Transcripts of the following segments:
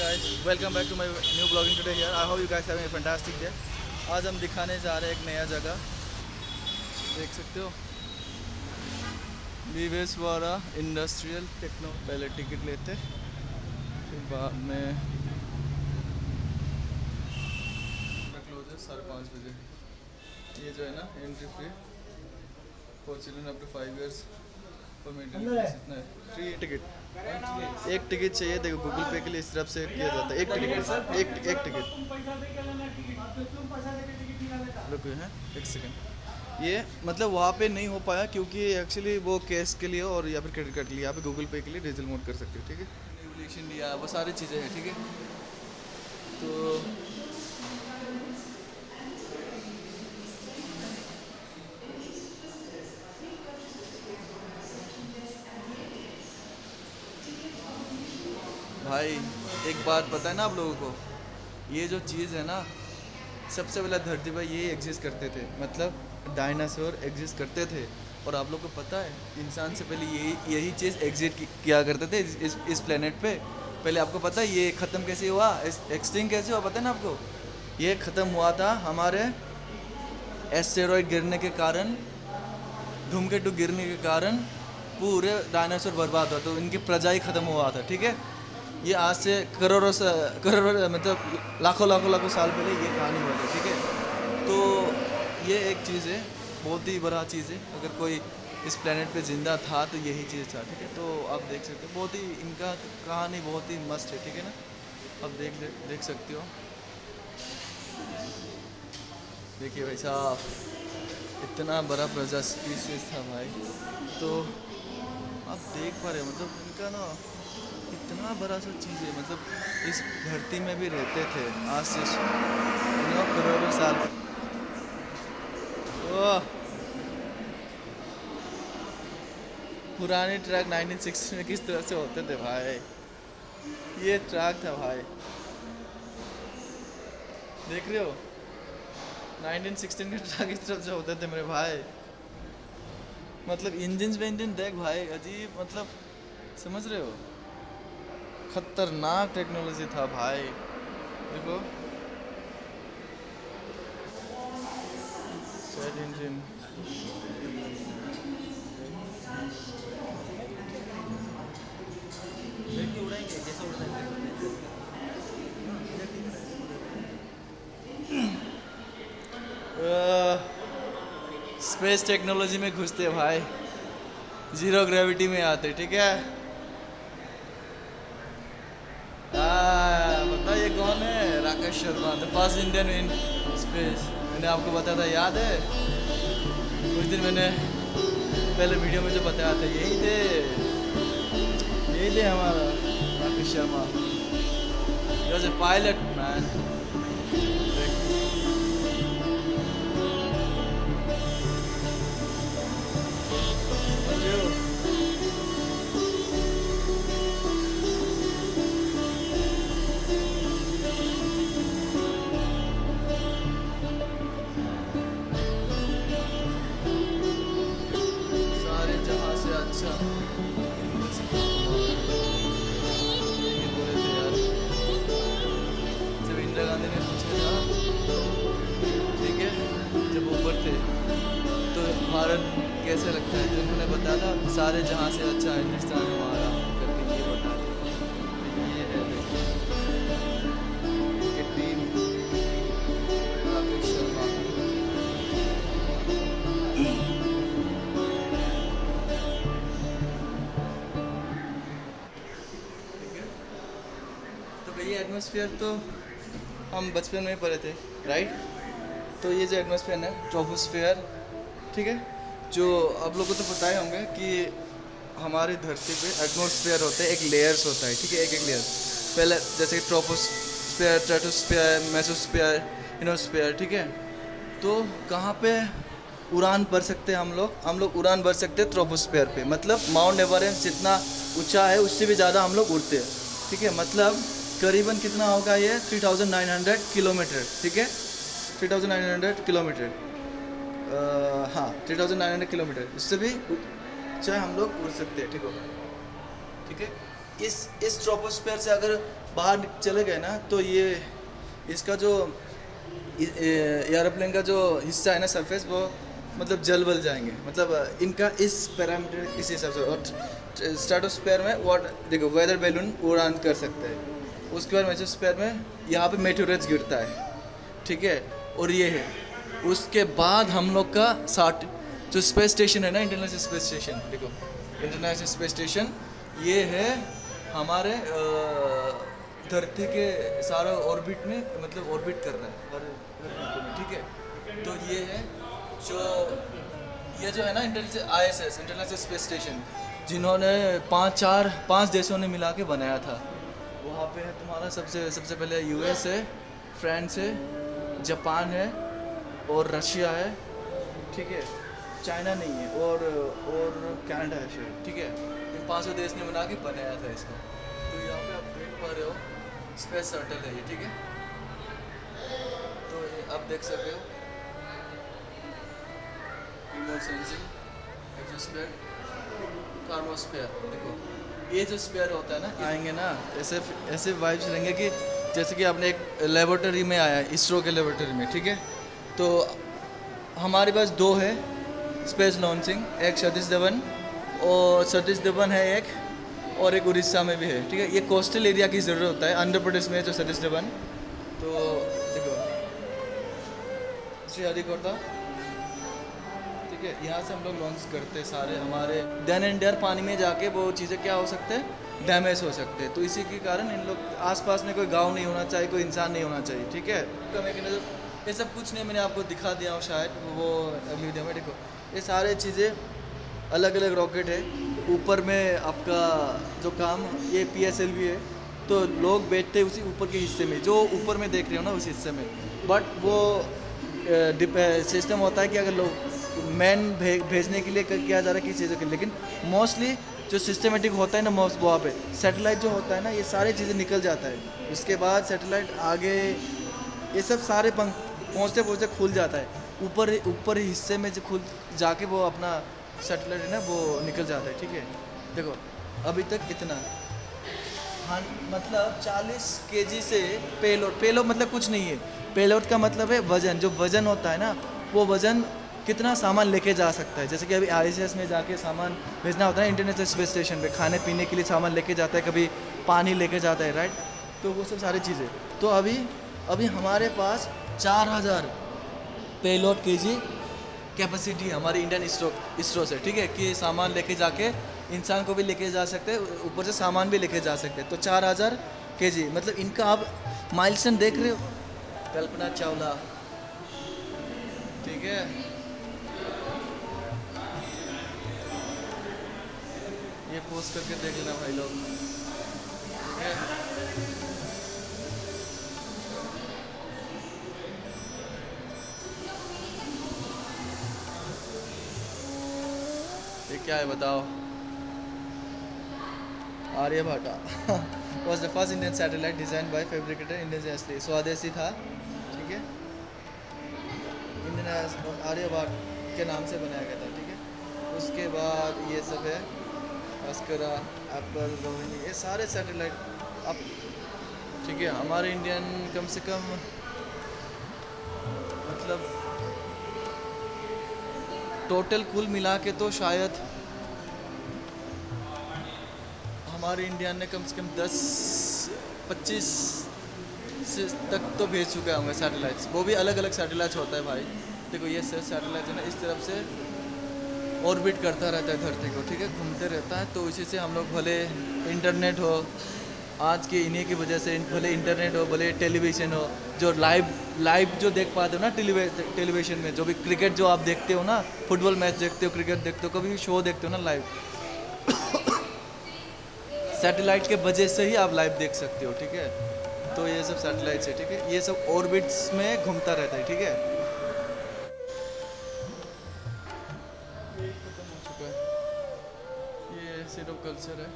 guys, welcome back to my new vlogging today here. I hope you guys having a fantastic day. आज हम दिखाने जा रहे हैं एक नया जगह, देख सकते हो विवेसवाड़ा इंडस्ट्रियल टेक्नो। पहले टिकट लेते फिर बाद में क्लोज है 5:30 बजे। ये जो है ना entry free for children up to 5 years for maintenance इतना है। फ्री टिकट, एक टिकट चाहिए। देखो गूगल पे के लिए इस तरफ से किया जाता है। एक टिकट एक टिकट रुको हैं एक सेकंड। ये मतलब वहाँ पे नहीं हो पाया क्योंकि एक्चुअली वो कैश के लिए और या फिर क्रेडिट कार्ड के लिए, यहाँ पे गूगल पे के लिए डिजिटल मोड कर सकते हो। ठीक है, रेवोल्यूशन लिया, वो सारी चीज़ें हैं। ठीक है, तो भाई एक बात पता है ना आप लोगों को, ये जो चीज़ है ना, सबसे पहले धरती पर ये एग्जिस्ट करते थे, मतलब डायनासोर एग्जिस्ट करते थे। और आप लोग को पता है इंसान से पहले यही चीज़ एग्जिस्ट किया करते थे इस प्लेनेट पे। पहले आपको पता है ये ख़त्म कैसे हुआ, एक्सटिंक्ट कैसे हुआ, पता है ना आपको? ये ख़त्म हुआ था हमारे एस्टेरॉयड गिरने के कारण, धूमकेतु गिरने के कारण पूरे डायनासोर बर्बाद हुआ, तो इनकी प्रजा ही ख़त्म हुआ था। ठीक है, ये आज से करोड़ों मतलब लाखों साल पहले ये कहानी हुई है। ठीक है, तो ये एक चीज़ है, बहुत ही बड़ा चीज़ है। अगर कोई इस प्लेनेट पे ज़िंदा था तो यही चीज़ था। ठीक है, तो आप देख सकते हो, बहुत ही इनका कहानी बहुत ही मस्त है। ठीक है ना, आप देख सकते हो। देखिए भाई साहब, इतना बड़ा प्रजा स्पीसीज था भाई, तो आप देख पा रहे हो मतलब इनका ना इतना बड़ा सा चीज़ है। मतलब इस धरती में भी रहते थे आज से करोड़ों साल। ओह, पुराने ट्रक 1960 में किस तरह से होते थे भाई, ये ट्रक था भाई, देख रहे हो 1916 के ट्रक इस तरह से होते थे मेरे भाई। मतलब इंजन देख भाई, अजीब, मतलब समझ रहे हो, खतरनाक टेक्नोलॉजी था भाई। देखो जेट इंजन, स्पेस टेक्नोलॉजी में घुसते भाई, जीरो ग्रेविटी में आते। ठीक है, पता ये कौन है? Rakesh Sharma, the first Indian in space. मैंने आपको बताया था, याद है? कुछ दिन मैंने पहले वीडियो में जो बताया था, यही थे हमारा Rakesh Sharma. He was a pilot man. Bharat कैसे लगता है, जो उन्होंने बताया था सारे जहाँ से अच्छा हिंदुस्तान हमारा करके ये बता ये है। देखिए टीम राकेश शर्मा। ठीक है, तो भाई एटमॉस्फेयर तो हम बचपन में पढ़े थे, राइट? तो ये जो एटमॉस्फेयर है ट्रोपोस्फेयर, ठीक है, जो आप लोगों को तो पता ही होंगे कि हमारी धरती पे एटमॉस्फेयर होता है, एक लेयर्स होता है। ठीक है, एक लेयर पहले, जैसे ट्रोपोस्फेयर, स्ट्रेटोस्फेयर, मेसोस्फेयर, इनोस्फेयर। ठीक है, तो कहाँ पे उड़ान भर सकते हैं हम लोग उड़ान भर सकते हैं ट्रोपोस्फेयर पे। मतलब माउंट एवरेस्ट जितना ऊंचा है उससे भी ज़्यादा हम लोग उड़ते हैं। ठीक है, मतलब करीबन कितना होगा ये 3900 किलोमीटर। ठीक है, 3900 किलोमीटर, हाँ 3900 किलोमीटर, इससे भी चाहे हम लोग उड़ सकते हैं। ठीक होगा, ठीक है। इस ट्रोपोस्फेयर से अगर बाहर चले गए ना तो ये इसका जो एयरप्लेन का जो हिस्सा है ना सरफेस वो मतलब जल बल जाएंगे, मतलब इनका इस पैरामीटर इस हिसाब से। और स्ट्रेटोस्फेयर में देखो वेदर बैलून उड़ान कर सकते हैं। उसके बाद मेसोस्फेयर में यहाँ पे मेटेओराइट्स गिरता है, ठीक है। और ये है उसके बाद हम लोग का जो स्पेस स्टेशन है ना, इंटरनेशनल स्पेस स्टेशन, देखो इंटरनेशनल स्पेस स्टेशन ये है हमारे धरती के सारा ऑर्बिट में, मतलब ऑर्बिट कर रहा है हर घंटों में, ठीक है। तो ये है ये जो है ना ISS इंटरनेशनल स्पेस स्टेशन, जिन्होंने पाँच देशों ने मिला के बनाया था। वहाँ पे है तुम्हारा सबसे पहले US है, फ्रांस है, जापान है और रशिया है, ठीक है। चाइना नहीं है और कनाडा है शायद, ठीक है। इन 5 देश ने मिला के बनाया था इसको। तो यहाँ पे आप देख पा रहे हो स्पेस शटल है ये, ठीक है। तो आप देख सकते हो रिमोट सेंसिंग, एक्सोस्फीयर, थर्मोस्फीयर। देखो ये जो स्फीयर होता है ना, आएंगे ना ऐसे वाइब्स रहेंगे कि जैसे कि आपने एक लेबोरेटरी में आया, इसरो के लेबोरेटरी में, ठीक है। तो हमारे पास 2 है स्पेस लॉन्चिंग, एक सतीश धवन है एक, और एक उड़ीसा में भी है, ठीक है। ये कोस्टल एरिया की ज़रूरत होता है, आंध्र प्रदेश में है जो सतीश धवन। तो देखो श्रीहरिकोटा, ठीक है, यहाँ से हम लोग लॉन्च करते सारे हमारे देन एंड देयर पानी में जाके वो चीज़ें क्या हो सकते हैं, डैमेज हो सकते हैं। तो इसी के कारण इन लोग आसपास में कोई गांव नहीं होना चाहिए, कोई इंसान नहीं होना चाहिए, ठीक है। ये सब कुछ नहीं, मैंने आपको दिखा दिया हूँ शायद वो अगली वीडियो में। देखो ये सारे चीज़ें अलग अलग रॉकेट है। ऊपर में आपका जो काम ये PSLV है, तो लोग बैठते हैं उसी ऊपर के हिस्से में, जो ऊपर में देख रहे हो ना उस हिस्से में। बट वो सिस्टम होता है कि अगर लोग मैन भेजने के लिए किया जा रहा है किसी चीज़ों के लिए, लेकिन मोस्टली जो सिस्टमेटिक होता है ना वहाँ पे सैटेलाइट जो होता है ना, ये सारी चीज़ें निकल जाता है। उसके बाद सैटेलाइट आगे ये सब सारे पहुँचते पहुँचते खुल जाता है, ऊपर हिस्से में जो खुल जाके वो अपना सैटेलाइट है ना वो निकल जाता है, ठीक है। देखो अभी तक इतना मतलब 40 kg से पेलोड मतलब कुछ नहीं है। पेलोड का मतलब है वजन, जो वजन होता है ना वो वजन कितना सामान लेके जा सकता है। जैसे कि अभी ISS में जाके सामान भेजना होता है, इंटरनेशनल स्पेस स्टेशन पे खाने पीने के लिए सामान लेके जाता है, कभी पानी लेके जाता है, राइट। तो वो सब सारी चीज़ें, तो अभी हमारे पास 4000 पेलोड kg कैपेसिटी हमारी इंडियन इसरो से, ठीक है, कि सामान लेके जाके इंसान को भी लेके जा सकते हैं, ऊपर से सामान भी लेके जा सकते हैं। तो 4000 kg मतलब इनका आप माइलस्टोन देख रहे हो, कल्पना चावला, ठीक है। ये पोस्ट करके देख लेना भाई लोग, ठीक है। ये क्या है बताओ, Aryabhatta was the first Indian satellite designed by fabricator indigenously, स्वदेशी था, ठीक है। इंडियन आर्यभट्ट के नाम से बनाया गया था, ठीक है। उसके बाद ये सब है अस्करा, एप्पल, रोहिणी, ये सारे सैटेलाइट अब, ठीक है। हमारे इंडियन कम से कम मतलब टोटल कुल मिला के तो शायद हमारे इंडिया ने कम से कम 10-25 से तक तो भेज चुके होंगे सैटेलाइट्स। वो भी अलग अलग सैटेलाइट्स होता है भाई। देखो ये सैटेलाइट है ना, इस तरफ से ऑर्बिट करता रहता है धरती को, ठीक है, घूमते रहता है। तो इसी से हम लोग भले इंटरनेट हो, आज के इन्हीं की वजह से भले इंटरनेट हो, भले टेलीविज़न हो, जो लाइव जो देख पाते हो ना टेलीविज़न में, जो भी क्रिकेट जो आप देखते हो ना, फुटबॉल मैच देखते हो, क्रिकेट देखते हो, कभी भी शो देखते हो ना लाइव, सैटेलाइट के वजह से ही आप लाइव देख सकते हो, ठीक है। तो ये सब सैटेलाइट्स है, ठीक है, ये सब ऑर्बिट्स में घूमता रहता है, ठीक है। ये खत्म हो चुका है, ये सिर्फ कल्चर है,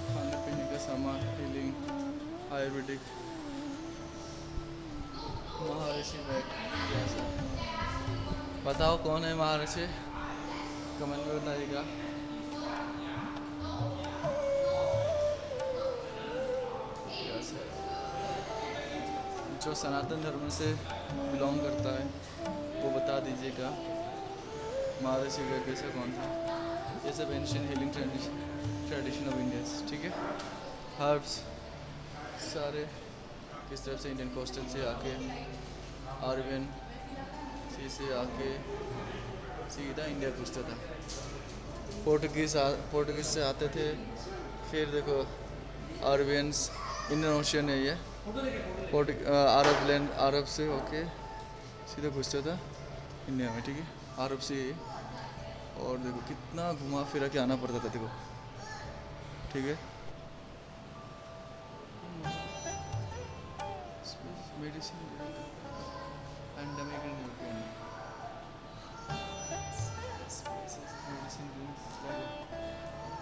खाने पीने का सामान, हीलिंग, आयुर्वेदिक, महर्षि वैज्ञ। बताओ कौन है महर्षि, कमेंट में बताइएगा। जो सनातन धर्म से बिलोंग करता है वो बता दीजिएगा महर्षि कैसा कौन था। ये सब ancient healing tradition of India, ठीक है। हर्ब्स सारे किस तरफ से इंडियन कोस्टल से आके आर्यन सी से आके सीधा इंडिया घुसता था। पोर्टुगीज से आते थे, फिर देखो आरबियंस, इंडियन ओशियन है ये, अरब से होके सीधा घुसता था इंडिया में, ठीक है। अरब से ये, और देखो कितना घुमा फिरा के आना पड़ता था, देखो, ठीक है। मेडिसिन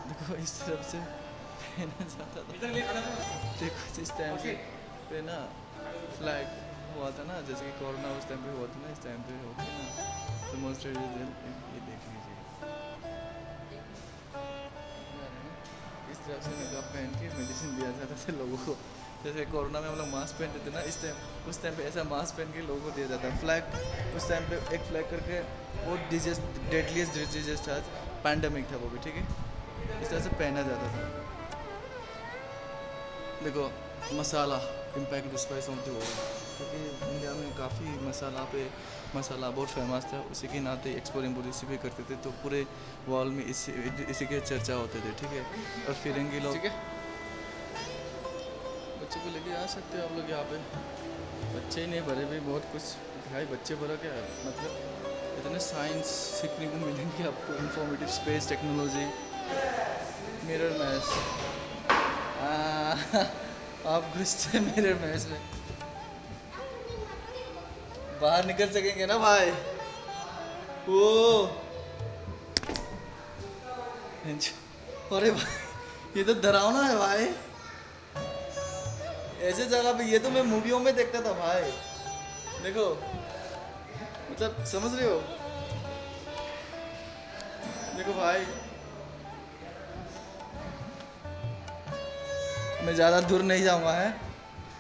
देखो इस तरफ से पहना जाता था। देखो इस टाइम पे ना फ्लैग हुआ था ना, जैसे कि कोरोना उस टाइम पे हुआ था ना, इस टाइम पे होके ना डेमोन्स्ट्रेट, ये देख लीजिए इस तरह से नकाब पहन के मेडिसिन दिया जाता था लोगों को। जैसे कोरोना में हम लोग मास्क पहनते थे ना, उस टाइम पे ऐसा मास्क पहन के लोगों को दिया जाता है। फ्लैग उस टाइम पे एक फ्लैग करके वो डेडलीस्ट डिजीज था, पैंडेमिक था वो भी, ठीक है। इस तरह से पहना जाता था। देखो मसाला इम्पैक्ट स्पाइस होते हुए, क्योंकि इंडिया में काफ़ी मसाला बहुत फेमस था, उसी के नाते एक्सपोर्ट इम्पोर्ट इसी पे करते थे, तो पूरे वर्ल्ड में इसी के चर्चा होते थे, ठीक है। और फिरंगी लोग, ठीक है, बच्चे को लेके आ सकते हो आप लोग यहाँ पे। बच्चे ही नहीं, बड़े भी बहुत कुछ भाई, बच्चे बड़ा क्या है, मतलब इतने साइंस सीखने को मिलेंगे आपको, informative, space technology, mirror match. आप घुसते मिरर मैच में, बाहर निकल सकेंगे ना भाई? ओ अरे भाई ये तो डरावना है भाई, ऐसे जगह पे। ये तो मैं मूवियों में देखता था भाई, देखो, मतलब समझ रहे हो? देखो भाई, मैं ज़्यादा दूर नहीं जाऊंगा, है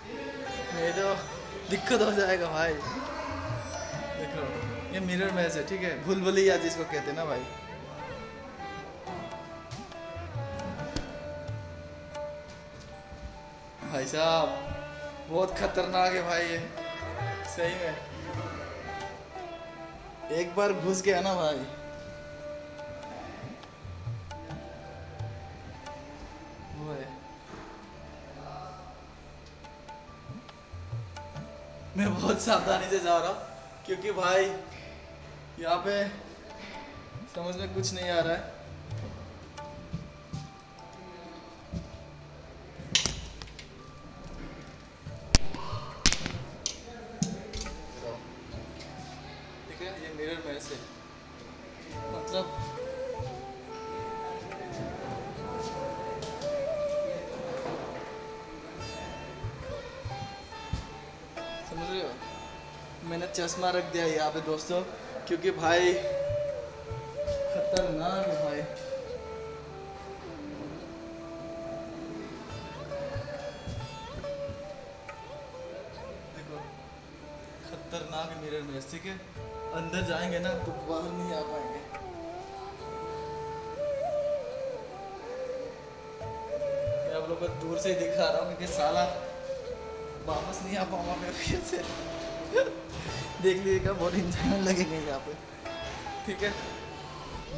नहीं तो दिक्कत हो जाएगा भाई। देखो ये मिरर मैच है, ठीक है, भूलभुलैया जिसको कहते हैं ना भाई। भाई साहब बहुत खतरनाक है भाई ये, सही में। एक बार घुस गया ना भाई, वो है। मैं बहुत सावधानी से जा रहा हूँ, क्योंकि भाई यहाँ पे समझ में कुछ नहीं आ रहा है। ठीक है, ये मिरर में से मतलब समझ रहे हो? मैंने चश्मा रख दिया यहाँ पे दोस्तों, क्योंकि भाई खतरनाक है भाई। देखो खतरनाक है मिरर में, ठीक है। अंदर जाएंगे ना तो बाहर नहीं आ पाएंगे। मैं आप लोग को दूर से ही दिखा रहा हूँ, क्योंकि साला वापस नहीं आ पाऊंगा मैं फिर से। देख लीजिएगा, बहुत इंजॉय लगेंगे यहाँ पे, ठीक है।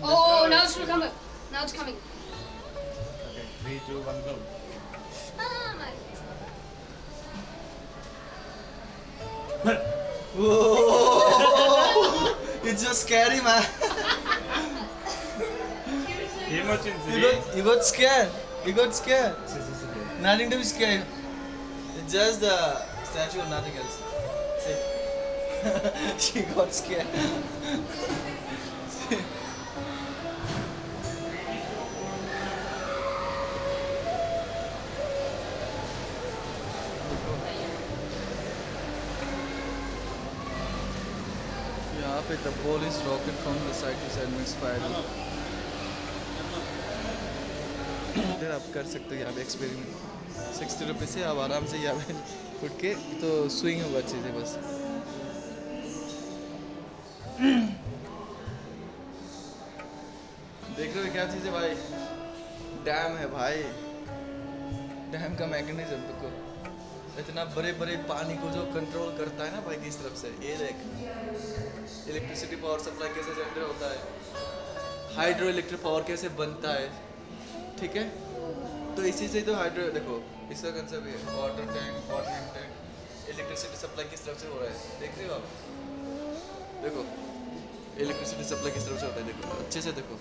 Oh, now it's coming. Now it's coming. Okay, 3, 2, 1, go. Whoa! It's just scary, man. Emergency. You got scared. You got scared. This is okay. Nothing to be scared. It's just the statue and nothing else. See? She got scared. See? यहाँ पे the ball is rocket from the side to side में spiral. इधर आप कर सकते हो यहाँ पे एक्सपेरिमेंट। 60 रुपये से आप आराम से यहाँ पे उठ के तो स्विंग होगा अच्छे से बस। देख रहे हो क्या चीज़ है भाई? डैम है भाई, डैम का मैकेनिज्म देखो, इतना बड़े बड़े पानी को जो कंट्रोल करता है ना भाई किस तरफ से। ये देख इलेक्ट्रिसिटी पावर सप्लाई कैसे जनरेट होता है, हाइड्रो इलेक्ट्रिक पावर कैसे बनता है, ठीक है। तो इसी से तो हाइड्रो देखो इसका कंसेप्ट है, water tank, water tank, electricity supply किस तरफ से हो रहा है देख रहे हो आप? देखो इलेक्ट्रिसिटी सप्लाई किस तरफ से होता है, देखो अच्छे से देखो।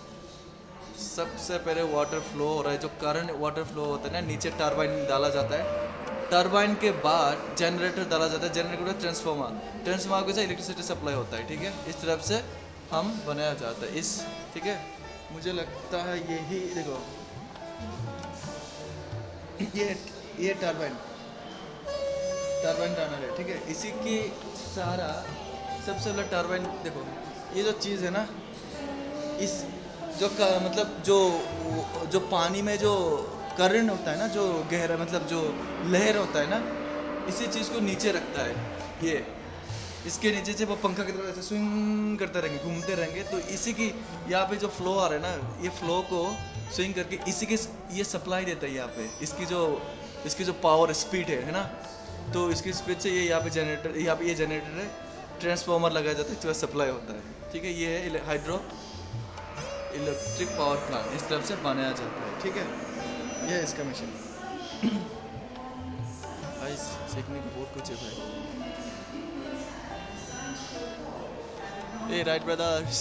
सबसे पहले वाटर फ्लो हो रहा है, जो करंट वाटर फ्लो होता है ना, नीचे टरबाइन डाला जाता है, टरबाइन के बाद जनरेटर डाला जाता है, जनरेटर का ट्रांसफार्मर, ट्रांसफार्मर से इलेक्ट्रिसिटी सप्लाई होता है, ठीक है। इस तरफ से हम बनाया जाता है इस, ठीक है। मुझे लगता है यही देखो ये टरबाइन टर्नर है, ठीक है। इसी की सारा सबसे पहले टरबाइन देखो, ये जो चीज़ है ना, इस जो मतलब जो पानी में जो करंट होता है ना, जो गहरा मतलब जो लहर होता है ना, इसी चीज़ को नीचे रखता है। ये इसके नीचे से वो पंखा की तरह ऐसे स्विंग करते रहेंगे, घूमते रहेंगे। तो इसी की यहाँ पे जो फ्लो आ रहा है ना, ये फ्लो को स्विंग करके इसी के ये सप्लाई देता है यहाँ पे। इसकी जो पावर स्पीड है ना, तो इसकी स्पीड से ये यहाँ पे ये जनरेटर है, ट्रांसफार्मर लगाया जाता है, इसके बाद सप्लाई होता है, ठीक है। ये है हाइड्रो इलेक्ट्रिक पावर प्लांट, इस तरफ से बनाया जाता है, ठीक है। ये है इसका मशीन। भाई सीखने को बहुत कुछ है भाई। ए राइट ब्रदर्स।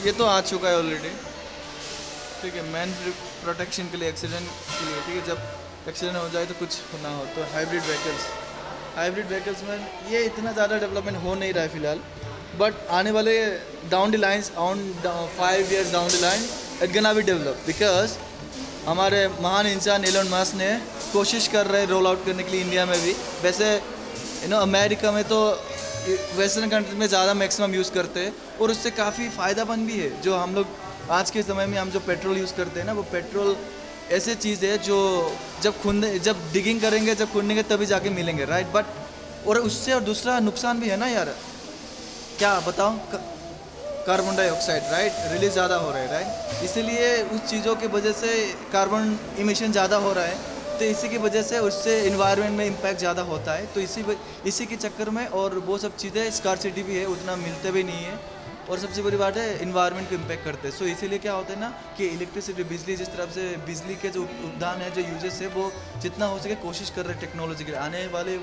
ये तो आ चुका है ऑलरेडी, ठीक है। मैन प्रोटेक्शन के लिए, एक्सीडेंट के लिए, ठीक है। जब एक्सीडेंट हो जाए तो कुछ ना हो, तो हाइब्रिड व्हीकल्स में ये इतना ज़्यादा डेवलपमेंट हो नहीं रहा है फिलहाल, बट आने वाले down the lines 5 years down the line it gonna be develop, because हमारे महान इंसान एलन मस्क ने कोशिश कर रहे हैं रोल आउट करने के लिए इंडिया में भी। वैसे अमेरिका में तो वेस्टर्न कंट्री में ज़्यादा मैक्सिमम यूज़ करते हैं, और उससे काफ़ी फ़ायदामंद भी है। जो हम लोग आज के समय में हम जो पेट्रोल यूज़ करते हैं ना, वो पेट्रोल ऐसे चीज़ है जो जब डिगिंग करेंगे, जब खोदेंगे तभी जाके मिलेंगे, राइट। बट और उससे और दूसरा नुकसान भी है ना यार, क्या बताओ, कार्बन डाइऑक्साइड राइट रिलीज ज़्यादा हो रहा है, राइट। इसीलिए उस चीज़ों की वजह से कार्बन इमिशन ज़्यादा हो रहा है, तो इसी की वजह से उससे इन्वायरमेंट में इम्पैक्ट ज़्यादा होता है। तो इसी के चक्कर में, और वो सब चीज़ें स्कार्सिटी भी है, उतना मिलते भी नहीं है, और सबसे बड़ी बात है इन्वायरमेंट को इम्पैक्ट करते हैं। सो इसीलिए क्या होता है ना कि इलेक्ट्रिसिटी, बिजली, जिस तरफ से बिजली के जो उपदान है, जो यूजेस है, वो जितना हो सके कोशिश कर रहे हैं टेक्नोलॉजी के। आने वाले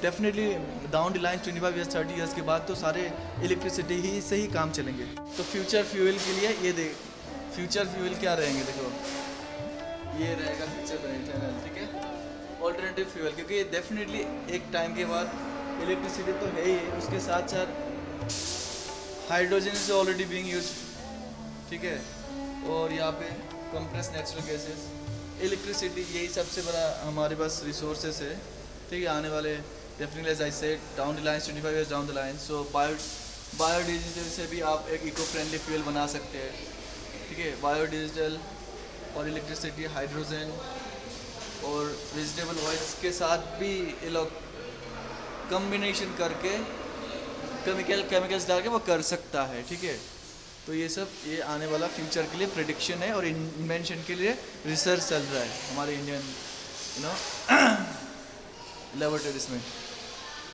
definitely down the line 25 years 30 years के बाद तो सारे इलेक्ट्रिसिटी ही से ही काम चलेंगे। तो फ्यूचर फ्यूल के लिए ये देख, फ्यूचर फ्यूल क्या रहेंगे देखो, ये रहेगा फ्यूचर चैनल, ठीक है। ऑल्टरनेटिव फ्यूल, क्योंकि डेफिनेटली एक टाइम के बाद इलेक्ट्रिसिटी तो है ही, उसके साथ साथ hydrogen is already being use, ठीक है। और यहाँ पे कंप्रेस नेचुरल गैसेस, इलेक्ट्रिसिटी, यही सबसे बड़ा हमारे पास रिसोर्सेस है, ठीक है। आने वाले definitely as I said down the line 25 years down the line, so biodiesel से भी आप एक इको फ्रेंडली फ्यूल बना सकते हैं, ठीक है। बायोडीजल और इलेक्ट्रिसिटी, हाइड्रोजन और वेजिटेबल ऑयल्स के साथ भी ये लोग कम्बिनेशन करके केमिकल्स डाल के वो कर सकता है, ठीक है। तो ये सब ये आने वाला फ्यूचर के लिए प्रेडिक्शन है, और इन्वेंशन के लिए रिसर्च चल रहा है हमारे इंडियन लेबोरेटरीज में।